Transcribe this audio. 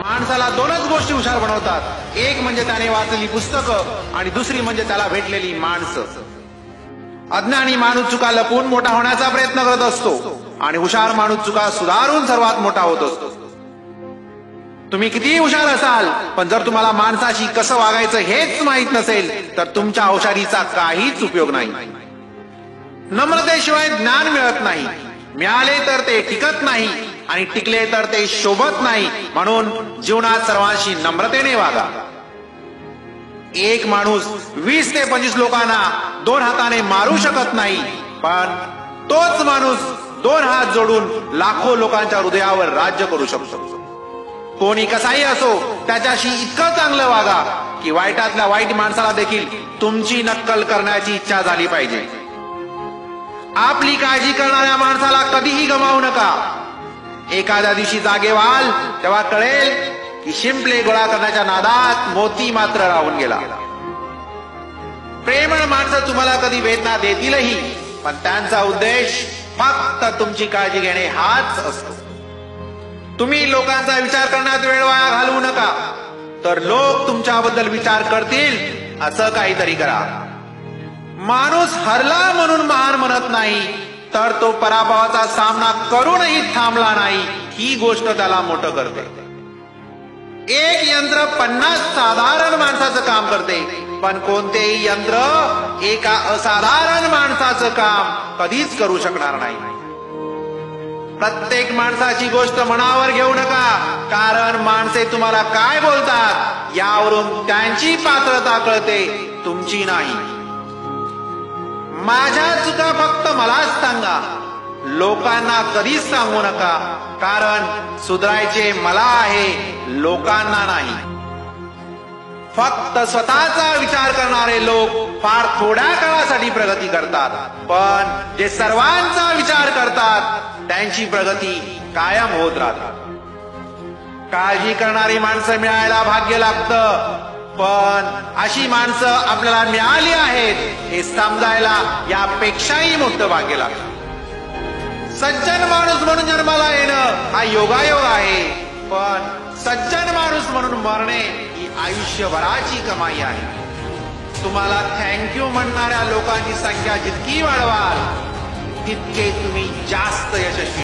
माणसाला दोनच गोष्टी हुशार बनवतात, एक म्हणजे त्याने वाचलेली पुस्तकं आणि दुसरी म्हणजे त्याला भेटलेली माणसं. अज्ञानी माणूस चुका लपवून मोठा होण्याचा प्रयत्न करत असतो आणि हुशार माणूस चुका सुधारून सर्वात मोठा होत असतो. तुम्ही कितीही हुशार असाल, पण जर तुम्हाला माणसाशी कसं वागायचं हेच माहित नसेल तर तुमच्या हुशारीचा काहीच उपयोग नाही. नम्रतेशिवाय ज्ञान मिळत नाही, मिळाले तर ते टिकत नाही आणि टिकले तर ते शोभत नाही. म्हणून जीवनात सर्वांशी नम्रतेने वागा. एक माणूस 20 ते 25 लोकांना 2 हाताने मारू शकत नाही, पण तोच माणूस 2 हात जोडून लाखो लोकांच्या हृदयावर राज्य करू शकतो. कोणी कसाही असो, त्याच्याशी इतकं चांगलं वागा की वाईटातल्या वाईट माणसाला देखील तुमची नक्कल करण्याची इच्छा झाली पाहिजे. आपली काळजी करणाऱ्या माणसाला कधीही गमावू नका. एखाद्या दिवशी जागे व्हाल तेव्हा कळेल की शिंपले गोळा करण्याच्या नादात मोती मात्र राहून गेला. प्रेमळ माणसं तुम्हाला कधी वेदना देतीलही, पण त्यांचा उद्देश फक्त तुमची काळजी घेणे हाच असतो. तुम्ही लोकांचा विचार करण्यात वेळ वाया घालवू नका, तर लोक तुमच्याबद्दल विचार करतील असं काहीतरी करा. माणूस हरला म्हणून महान म्हणत नाही, तर तो पराभवाचा सामना करूनही थांबला नाही ही गोष्ट त्याला मोठं करते. एक यंत्र 50 साधारण माणसाचं काम करते, पण कोणतेही यंत्र एका असाधारण माणसाचं काम कधीच करू शकणार नाही. प्रत्येक माणसाची गोष्ट मनावर घेऊ नका, कारण माणसे तुम्हाला काय बोलतात यावरून त्यांची पात्रता कळते, तुमची नाही. माझ्या चुका फक्त मलाच सांगा, लोकांना कधीच सांगू नका, कारण सुधारायचे मला आहे, लोकांना नाही. फक्त स्वतःचा विचार करणारे लोक फार थोड्या काळासाठी प्रगती करतात, पण जे सर्वांचा विचार करतात त्यांची प्रगती कायम होत राहते. काळजी करणारी माणसं मिळायला भाग्य लागतं, पण अशी माणसं आपल्याला मिळाली आहेत हे समजायला यापेक्षाही मोठं भाग्य लागतं. सज्जन माणूस म्हणून जन्माला येणं हा योगायोग आहे, पण सज्जन माणूस म्हणून मरणे ही आयुष्यभराची कमाई आहे. तुम्हाला थँक्यू म्हणणाऱ्या लोकांची संख्या जितकी वाढवाल तितके तुम्ही जास्त यशस्वी